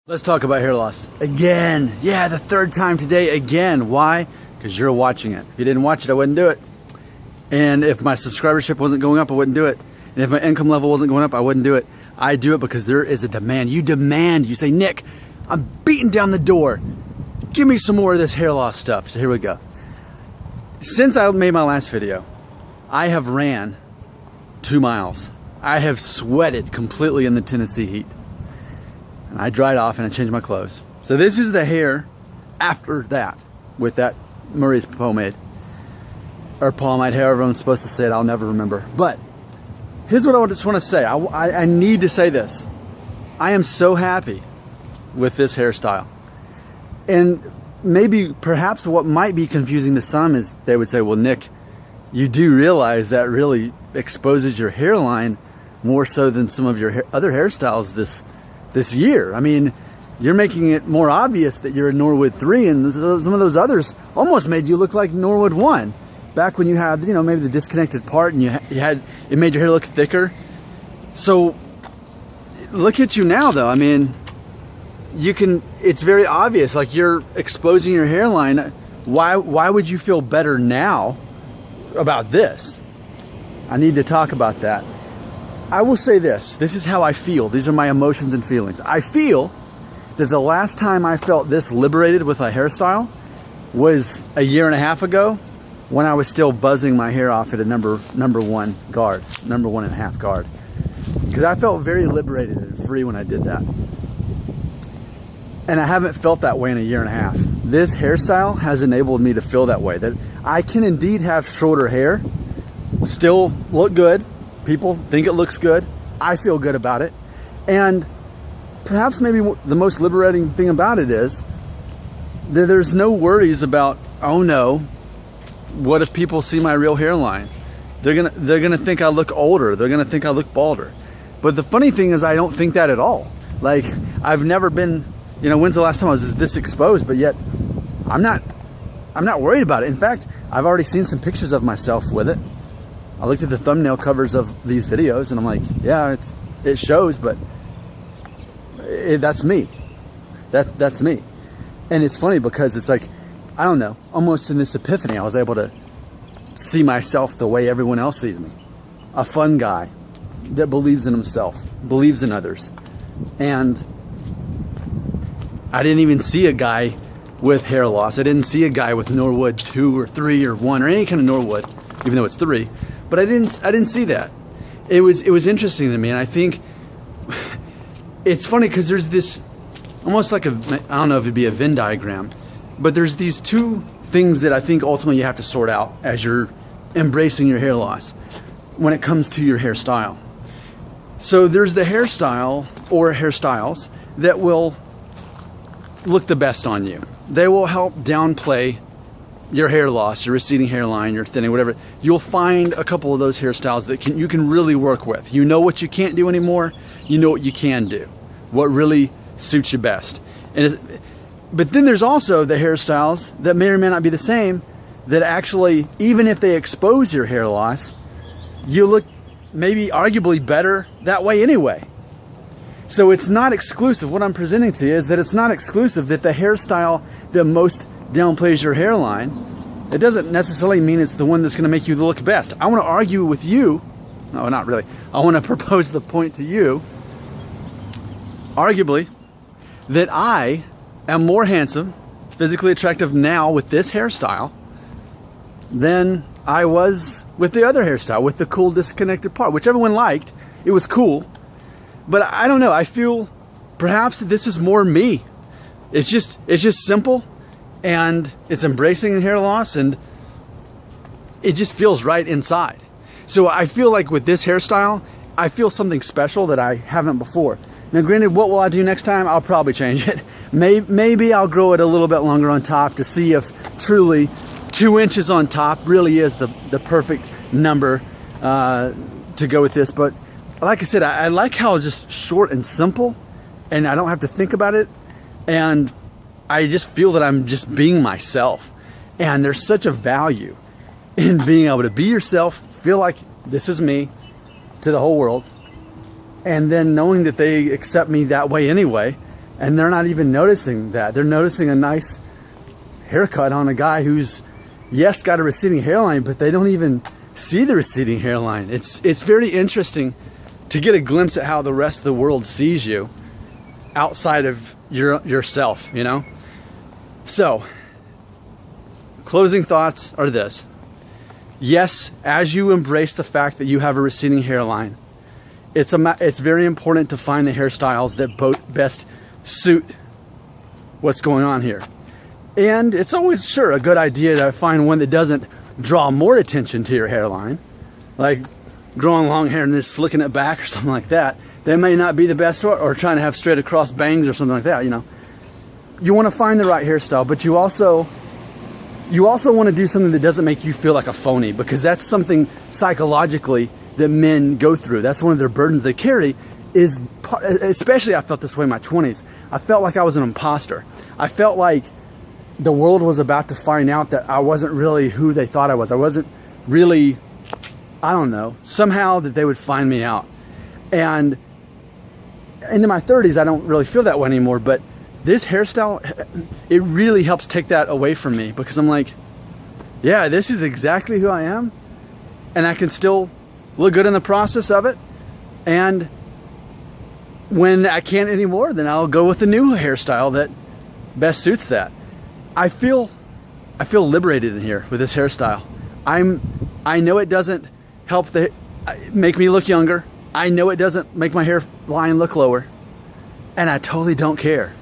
Let's talk about hair loss again. Yeah, the third time today again. Why? Because you're watching it. If you didn't watch it, I wouldn't do it. And if my subscribership wasn't going up, I wouldn't do it. And if my income level wasn't going up, I wouldn't do it. I do it because there is a demand. You demand. You say, Nick, I'm beating down the door. Give me some more of this hair loss stuff. So here we go. Since I made my last video, I have ran 2 miles. I have sweated completely in the Tennessee heat. And I dried off and I changed my clothes. So this is the hair after that with that Murray's pomade. Or pomade, however I'm supposed to say it, I'll never remember. But here's what I just want to say. I need to say this. I am so happy with this hairstyle. And maybe, perhaps what might be confusing to some is they would say, well, Nick, you do realize that really exposes your hairline more so than some of your other hairstyles this year. I mean, you're making it more obvious that you're a Norwood 3, and some of those others almost made you look like Norwood 1. Back when you had, you know, maybe the disconnected part and it made your hair look thicker. So look at you now though. I mean, it's very obvious, like you're exposing your hairline. Why would you feel better now about this? I need to talk about that. I will say this is how I feel. These are my emotions and feelings. I feel that the last time I felt this liberated with a hairstyle was a year and a half ago when I was still buzzing my hair off at a number 1 guard, number 1.5 guard. Because I felt very liberated and free when I did that. And I haven't felt that way in a year and a half. This hairstyle has enabled me to feel that way, that I can indeed have shorter hair, still look good. People think it looks good. I feel good about it. And perhaps maybe the most liberating thing about it is that there's no worries about, oh no, what if people see my real hairline? They're gonna think I look older. They're gonna think I look balder. But the funny thing is I don't think that at all. Like, I've never been, you know, when's the last time I was this exposed? But yet I'm not worried about it. In fact, I've already seen some pictures of myself with it. I looked at the thumbnail covers of these videos and I'm like, yeah, it shows, but that's me. That's me. And it's funny because it's like, I don't know, almost in this epiphany, I was able to see myself the way everyone else sees me. A fun guy that believes in himself, believes in others. And I didn't even see a guy with hair loss. I didn't see a guy with Norwood 2 or 3 or 1 or any kind of Norwood, even though it's 3. But I didn't see that. It was interesting to me, and I think it's funny because there's this almost like I don't know if it'd be a Venn diagram, but there's these two things that I think ultimately you have to sort out as you're embracing your hair loss when it comes to your hairstyle. So there's the hairstyle or hairstyles that will look the best on you. They will help downplay your hair loss, your receding hairline, your thinning, whatever. You'll find a couple of those hairstyles that you can really work with. You know what you can't do anymore. You know what you can do. What really suits you best. But then there's also the hairstyles that may or may not be the same, that actually, even if they expose your hair loss, you look maybe arguably better that way anyway. So it's not exclusive. What I'm presenting to you is that it's not exclusive that the hairstyle that most downplays your hairline, it doesn't necessarily mean it's the one that's going to make you look best. I want to argue with you. No, not really. I want to propose the point to you, arguably, that I am more handsome, physically attractive now with this hairstyle than I was with the other hairstyle, with the cool disconnected part, which everyone liked. It was cool. But I don't know. I feel perhaps this is more me. It's just simple, and it's embracing hair loss, and it just feels right inside. So I feel like with this hairstyle, I feel something special that I haven't before. Now granted, what will I do next time? I'll probably change it. Maybe I'll grow it a little bit longer on top to see if truly 2 inches on top really is the perfect number to go with this. But like I said, I like how just short and simple, and I don't have to think about it. And I just feel that I'm just being myself. And there's such a value in being able to be yourself, feel like this is me to the whole world, and then knowing that they accept me that way anyway, And they're not even noticing that. They're noticing a nice haircut on a guy who's, yes, got a receding hairline, but they don't even see the receding hairline. It's very interesting to get a glimpse at how the rest of the world sees you outside of yourself, you know? So, closing thoughts are this. Yes, as you embrace the fact that you have a receding hairline, it's very important to find the hairstyles that best suit what's going on here. And it's always, sure, a good idea to find one that doesn't draw more attention to your hairline, like growing long hair and then slicking it back or something like that. That may not be the best, or trying to have straight across bangs or something like that, you know. You want to find the right hairstyle, but you also want to do something that doesn't make you feel like a phony, because that's something psychologically that men go through. That's one of their burdens they carry, is, especially I felt this way in my 20s. I felt like I was an imposter. I felt like the world was about to find out that I wasn't really who they thought I was. I wasn't really, I don't know, somehow that they would find me out. And into my 30s, I don't really feel that way anymore, but this hairstyle, it really helps take that away from me, because I'm like, yeah, this is exactly who I am, and I can still look good in the process of it. And when I can't anymore, then I'll go with the new hairstyle that best suits that. I feel liberated in here with this hairstyle. I know it doesn't help make me look younger. I know it doesn't make my hairline look lower, and I totally don't care.